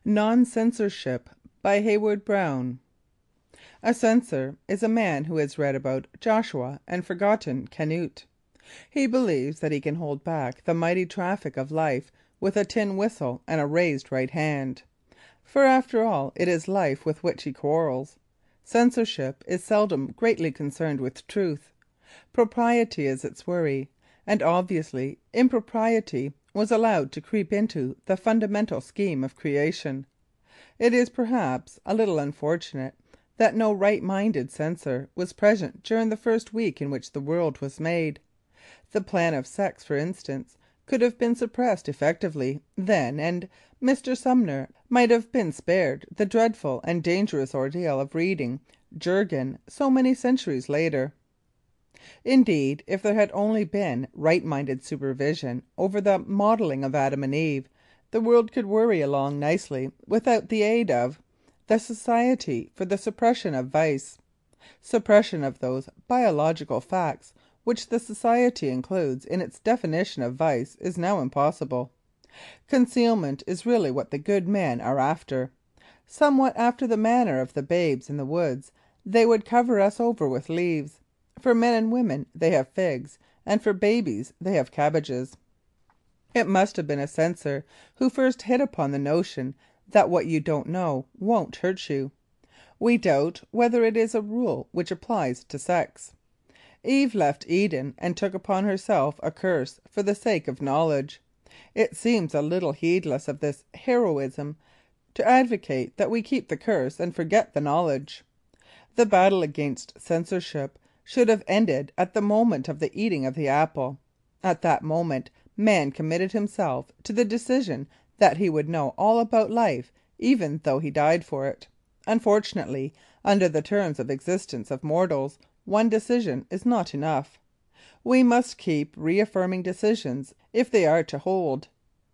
Nonsenseorship by Heywood Broun. A censor is a man who has read about Joshua and forgotten Canute. He believes that he can hold back the mighty traffic of life with a tin whistle and a raised right hand. For after all, it is life with which he quarrels. Censorship is seldom greatly concerned with truth. Propriety is its worry, and obviously impropriety was allowed to creep into the fundamental scheme of creation. It is perhaps a little unfortunate that no right-minded censor was present during the first week in which the world was made. The plan of sex, for instance, could have been suppressed effectively then, and Mr. Sumner might have been spared the dreadful and dangerous ordeal of reading Jurgen so many centuries later. Indeed, if there had only been right-minded supervision over the modelling of Adam and Eve, the world could worry along nicely without the aid of the Society for the Suppression of Vice. Suppression of those biological facts which the Society includes in its definition of vice is now impossible. Concealment is really what the good men are after. Somewhat after the manner of the babes in the woods, they would cover us over with leaves. For men and women they have figs, and for babies they have cabbages. It must have been a censor who first hit upon the notion that what you don't know won't hurt you. We doubt whether it is a rule which applies to sex. Eve left Eden and took upon herself a curse for the sake of knowledge. It seems a little heedless of this heroism to advocate that we keep the curse and forget the knowledge. The battle against censorship should have ended at the moment of the eating of the apple. At that moment man committed himself to the decision that he would know all about life even though he died for it. Unfortunately, under the terms of existence of mortals, one decision is not enough. We must keep reaffirming decisions if they are to hold.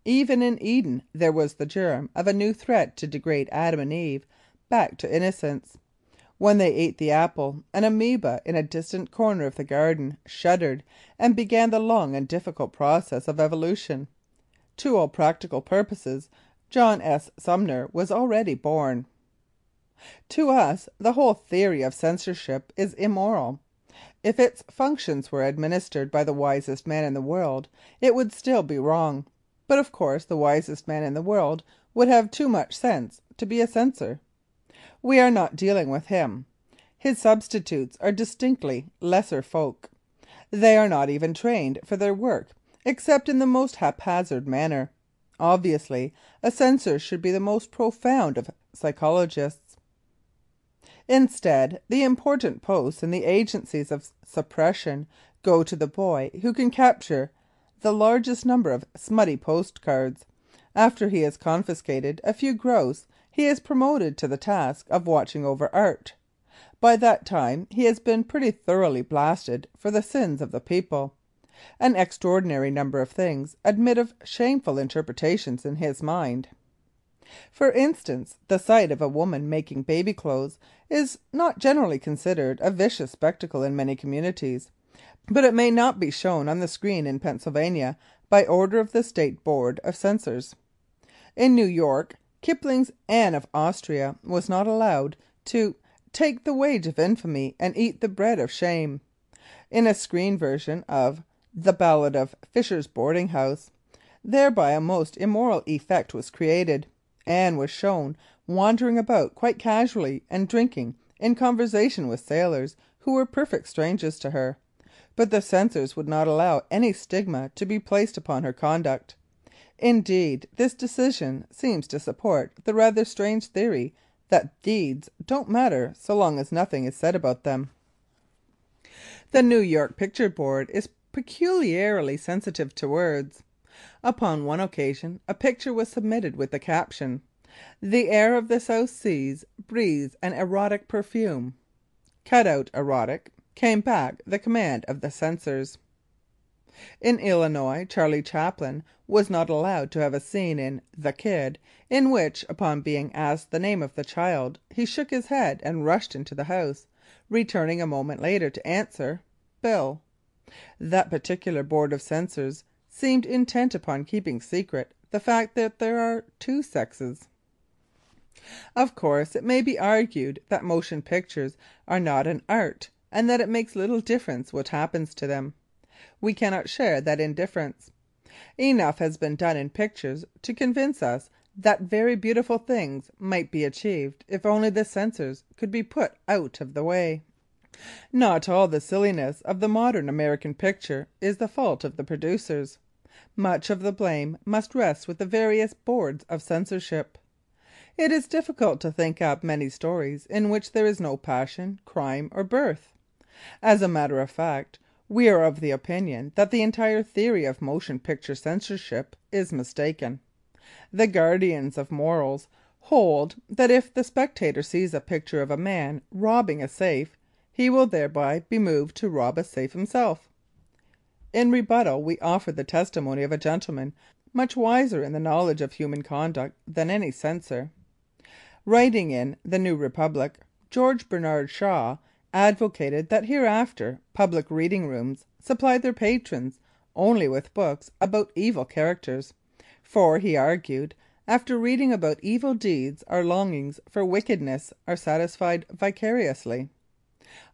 Even in Eden there was the germ of a new threat to degrade Adam and Eve back to innocence. When they ate the apple, an amoeba in a distant corner of the garden shuddered and began the long and difficult process of evolution. To all practical purposes, John S. Sumner was already born. To us, the whole theory of censorship is immoral. If its functions were administered by the wisest man in the world, it would still be wrong. But of course the wisest man in the world would have too much sense to be a censor. We are not dealing with him. His substitutes are distinctly lesser folk. They are not even trained for their work, except in the most haphazard manner. Obviously, a censor should be the most profound of psychologists. Instead, the important posts in the agencies of suppression go to the boy who can capture the largest number of smutty postcards. After he has confiscated a few gross, he is promoted to the task of watching over art. By that time he has been pretty thoroughly blasted for the sins of the people. An extraordinary number of things admit of shameful interpretations in his mind. For instance, the sight of a woman making baby clothes is not generally considered a vicious spectacle in many communities, but it may not be shown on the screen in Pennsylvania by order of the State Board of Censors. In New York, Kipling's Anne of Austria was not allowed to take the wage of infamy and eat the bread of shame. In a screen version of The Ballad of Fisher's Boarding House, thereby a most immoral effect was created. Anne was shown wandering about quite casually and drinking in conversation with sailors who were perfect strangers to her. But the censors would not allow any stigma to be placed upon her conduct. Indeed, this decision seems to support the rather strange theory that deeds don't matter so long as nothing is said about them. The New York Picture Board is peculiarly sensitive to words. Upon one occasion a picture was submitted with the caption, "The air of the South Seas breathes an erotic perfume." Cut out erotic came back the command of the censors. In Illinois, Charlie Chaplin was not allowed to have a scene in The Kid in which, upon being asked the name of the child, he shook his head and rushed into the house, returning a moment later to answer, "Bill." That particular board of censors seemed intent upon keeping secret the fact that there are two sexes. Of course, it may be argued that motion pictures are not an art, and that it makes little difference what happens to them. We cannot share that indifference. Enough has been done in pictures to convince us that very beautiful things might be achieved if only the censors could be put out of the way. Not all the silliness of the modern American picture is the fault of the producers. Much of the blame must rest with the various boards of censorship. It is difficult to think up many stories in which there is no passion, crime, or birth. As a matter of fact, we are of the opinion that the entire theory of motion picture censorship is mistaken. The guardians of morals hold that if the spectator sees a picture of a man robbing a safe, he will thereby be moved to rob a safe himself. In rebuttal, we offer the testimony of a gentleman much wiser in the knowledge of human conduct than any censor. Writing in the New Republic, George Bernard Shaw advocated that hereafter public reading rooms supplied their patrons only with books about evil characters, for, he argued, after reading about evil deeds our longings for wickedness are satisfied vicariously.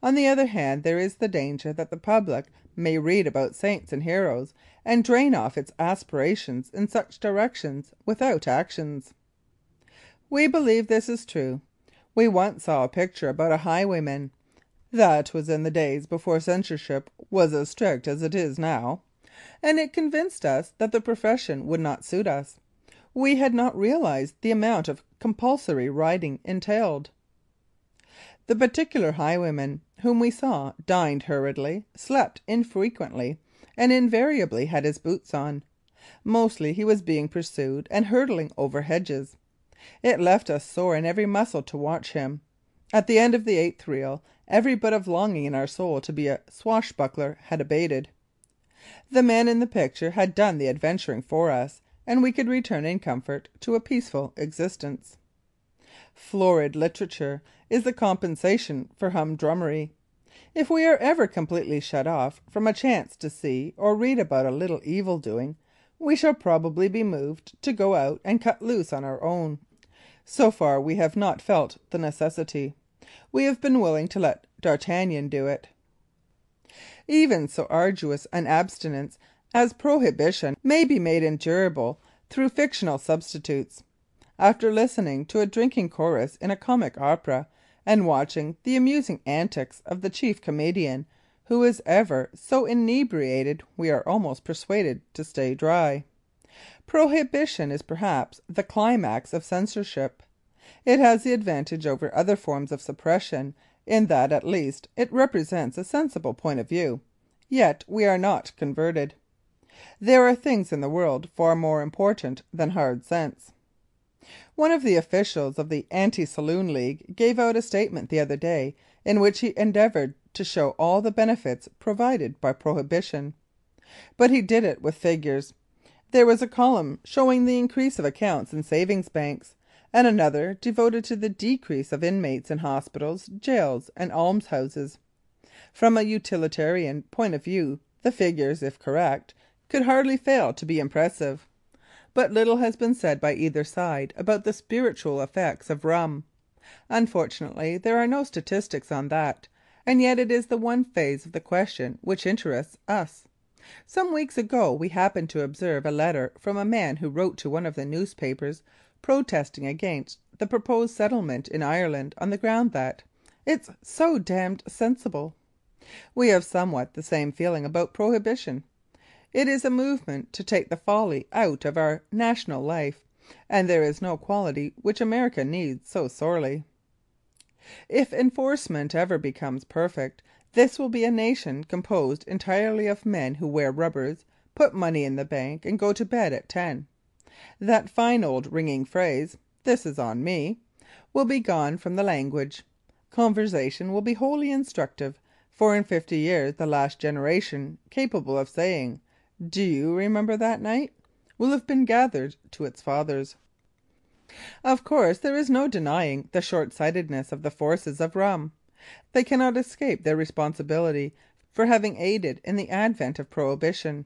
On the other hand, there is the danger that the public may read about saints and heroes and drain off its aspirations in such directions without actions. We believe this is true. We once saw a picture about a highwayman. That was in the days before censorship was as strict as it is now, and it convinced us that the profession would not suit us. We had not realized the amount of compulsory riding entailed. The particular highwayman whom we saw dined hurriedly, slept infrequently, and invariably had his boots on. Mostly he was being pursued and hurtling over hedges. It left us sore in every muscle to watch him. At the end of the 8th reel, every bit of longing in our soul to be a swashbuckler had abated. The man in the picture had done the adventuring for us, and we could return in comfort to a peaceful existence. Florid literature is the compensation for humdrummery. If we are ever completely shut off from a chance to see or read about a little evil doing, we shall probably be moved to go out and cut loose on our own. So far we have not felt the necessity. We have been willing to let D'Artagnan do it. Even so arduous an abstinence as prohibition may be made endurable through fictional substitutes. After listening to a drinking chorus in a comic opera, and watching the amusing antics of the chief comedian, who is ever so inebriated we are almost persuaded to stay dry. Prohibition is perhaps the climax of censorship. It has the advantage over other forms of suppression in that, at least, it represents a sensible point of view. Yet we are not converted. There are things in the world far more important than hard sense. One of the officials of the Anti-Saloon League gave out a statement the other day in which he endeavoured to show all the benefits provided by prohibition. But he did it with figures. There was a column showing the increase of accounts in savings banks, and another devoted to the decrease of inmates in hospitals, jails, and almshouses. From a utilitarian point of view, the figures, if correct, could hardly fail to be impressive. But little has been said by either side about the spiritual effects of rum. Unfortunately, there are no statistics on that, and yet it is the one phase of the question which interests us. Some weeks ago we happened to observe a letter from a man who wrote to one of the newspapers protesting against the proposed settlement in Ireland on the ground that "it's so damned sensible." We have somewhat the same feeling about prohibition. It is a movement to take the folly out of our national life, and there is no quality which America needs so sorely. If enforcement ever becomes perfect, this will be a nation composed entirely of men who wear rubbers, put money in the bank, and go to bed at 10. That fine old ringing phrase, "This is on me," will be gone from the language. Conversation will be wholly instructive, for in 50 years the last generation capable of saying, "Do you remember that night?" will have been gathered to its fathers. Of course, there is no denying the short-sightedness of the forces of rum. They cannot escape their responsibility for having aided in the advent of prohibition.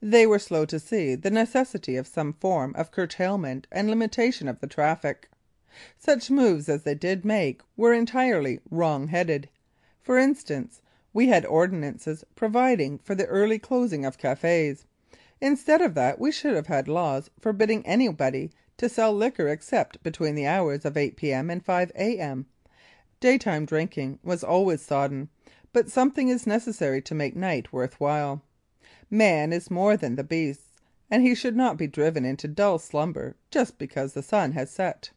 They were slow to see the necessity of some form of curtailment and limitation of the traffic. Such moves as they did make were entirely wrong-headed. For instance, we had ordinances providing for the early closing of cafés. Instead of that, we should have had laws forbidding anybody to sell liquor except between the hours of 8 p.m. and 5 a.m. Daytime drinking was always sodden, but something is necessary to make night worth while. Man is more than the beasts, and he should not be driven into dull slumber just because the sun has set.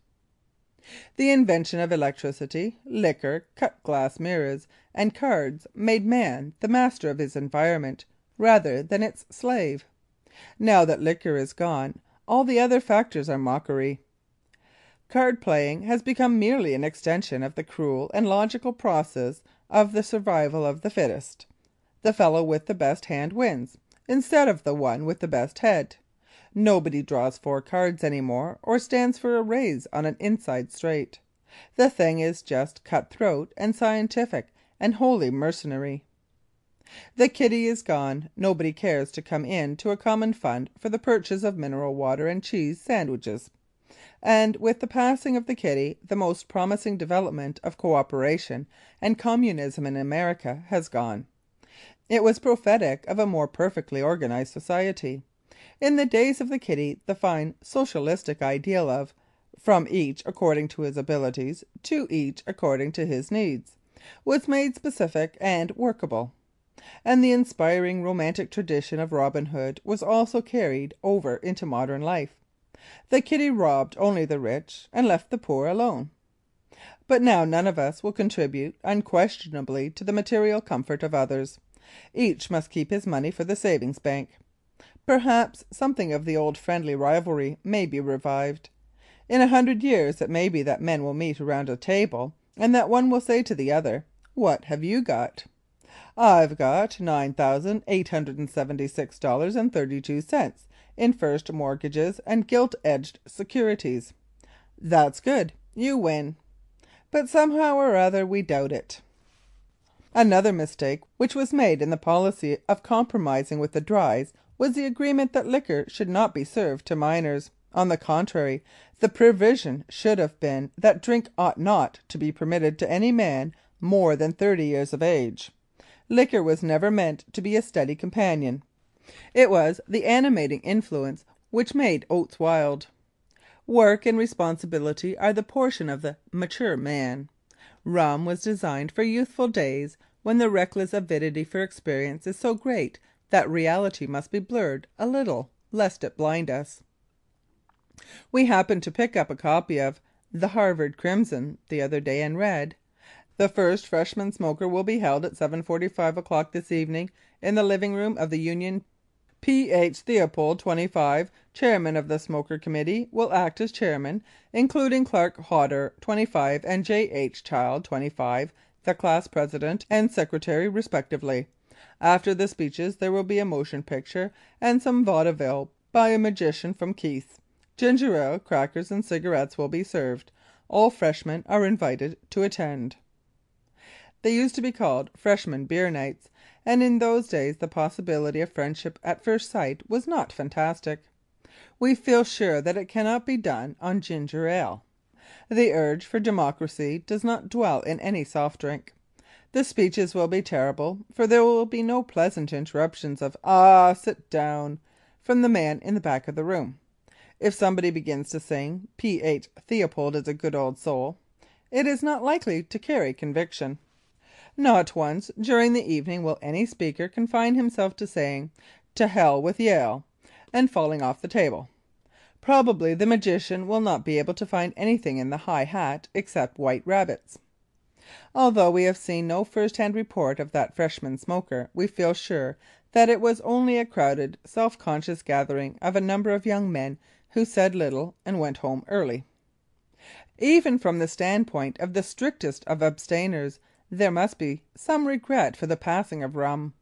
The invention of electricity, liquor, cut-glass mirrors, and cards made man the master of his environment rather than its slave. Now that liquor is gone, all the other factors are mockery. Card playing has become merely an extension of the cruel and logical process of the survival of the fittest. The fellow with the best hand wins, instead of the one with the best head. Nobody draws 4 cards any more, or stands for a raise on an inside straight. The thing is just cut-throat and scientific and wholly mercenary. The kitty is gone. Nobody cares to come in to a common fund for the purchase of mineral water and cheese sandwiches. And with the passing of the kitty, the most promising development of co-operation and communism in America has gone. It was prophetic of a more perfectly organized society. In the days of the kitty, the fine socialistic ideal of "from each according to his abilities, to each according to his needs" was made specific and workable. And the inspiring romantic tradition of Robin Hood was also carried over into modern life. The kitty robbed only the rich and left the poor alone. But now none of us will contribute unquestionably to the material comfort of others. Each must keep his money for the savings bank. Perhaps something of the old friendly rivalry may be revived. In 100 years it may be that men will meet around a table, and that one will say to the other, "What have you got?" "I've got $9,876.32 in first mortgages and gilt-edged securities." "That's good. You win." But somehow or other we doubt it. Another mistake which was made in the policy of compromising with the Drys was the agreement that liquor should not be served to minors. On the contrary, the provision should have been that drink ought not to be permitted to any man more than 30 years of age. Liquor was never meant to be a steady companion. It was the animating influence which made oats wild. Work and responsibility are the portion of the mature man. Rum was designed for youthful days when the reckless avidity for experience is so great that reality must be blurred a little lest it blind us. We happened to pick up a copy of The Harvard Crimson the other day and read, "The first freshman smoker will be held at 7:45 o'clock this evening in the living room of the Union. P.H. Theopold, 25, chairman of the Smoker Committee, will act as chairman, including Clark Hodder, 25, and J.H. Child, 25, the class president and secretary respectively. After the speeches there will be a motion picture and some vaudeville by a magician from Keith's. Ginger ale, crackers and cigarettes will be served. All freshmen are invited to attend." They used to be called freshman beer nights, and in those days the possibility of friendship at first sight was not fantastic. We feel sure that it cannot be done on ginger ale. The urge for democracy does not dwell in any soft drink. The speeches will be terrible, for there will be no pleasant interruptions of "Ah, sit down" from the man in the back of the room. If somebody begins to sing "P.H. Theopold is a good old soul," it is not likely to carry conviction. Not once during the evening will any speaker confine himself to saying "To hell with Yale" and falling off the table. Probably the magician will not be able to find anything in the high hat except white rabbits. Although we have seen no first-hand report of that freshman smoker, we feel sure that it was only a crowded, self-conscious gathering of a number of young men who said little and went home early. Even from the standpoint of the strictest of abstainers, there must be some regret for the passing of rum.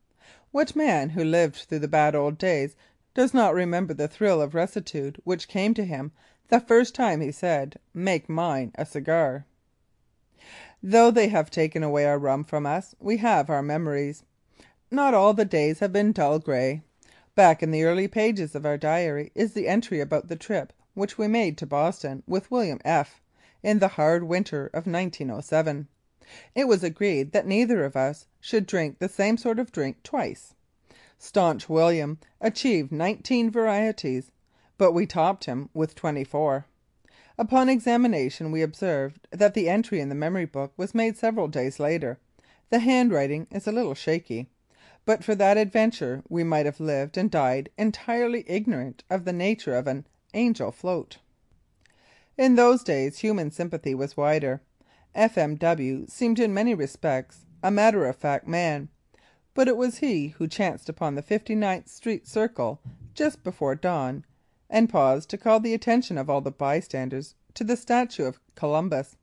What man who lived through the bad old days does not remember the thrill of rectitude which came to him the first time he said, "Make mine a cigar"? Though they have taken away our rum from us, we have our memories. Not all the days have been dull grey. Back in the early pages of our diary is the entry about the trip which we made to Boston with William F., in the hard winter of 1907. It was agreed that neither of us should drink the same sort of drink twice. Staunch William achieved 19 varieties, but we topped him with 24. Upon examination we observed that the entry in the memory book was made several days later. The handwriting is a little shaky. But for that adventure we might have lived and died entirely ignorant of the nature of an angel float. In those days human sympathy was wider. FMW seemed in many respects a matter-of-fact man, but it was he who chanced upon the 59th Street Circle just before dawn and paused to call the attention of all the bystanders to the statue of Columbus.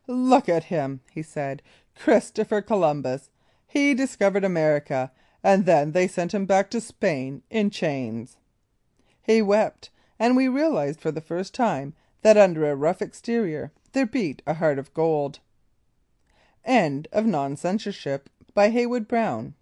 "Look at him," he said. "Christopher Columbus. He discovered America, and then they sent him back to Spain in chains." He wept, and we realised for the first time that under a rough exterior there beat a heart of gold. End of Nonsenseorship by Heywood Broun.